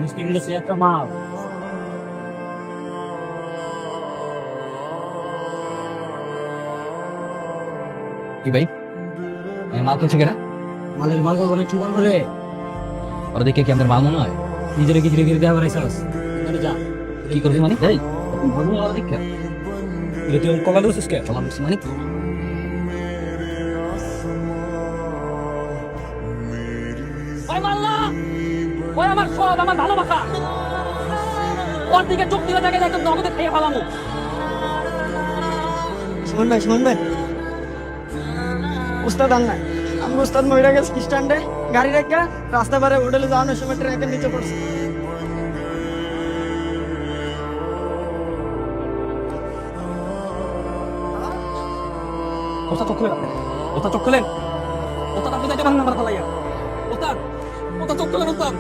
মিষ্টি গেছে একটা মাল। কি ভাই মাল কিনছে কেনা? মালের মাল করবো না চুপান করে ওরা দেখে কি আমাদের মাল মনে হয়? নিজের কি ধীরে ধীরে দেওয়া বাড়াইছাস। যা কি করবি মানে? এই বলবো না ওরা দেখে এটা তুই কলা দিছিস কে? চলা বলছি মানে ওই মাল্লা, ওই আমার সব, আমার ভালোবাসা, ওর দিকে চোখ দিলে তাকে একদম নগদে খেয়ে ফেলামু। শুনুন ভাই উস্তাদ আন্না, আমি উস্তাদ মহিলা গেছি স্ট্যান্ডে গাড়ি রেখে রাস্তা পারে হোটেলে যাওয়ানোর সময় ট্রেনের নিচে পড়ছে। ওস্তাদ চোখ খুলেন, ওস্তাদ চোখ খুলেন, ওস্তাদ আপনি যাইতে পারেন না আমার পালাইয়া। ওস্তাদ, ওস্তাদ চোখ খুলেন ওস্তাদ।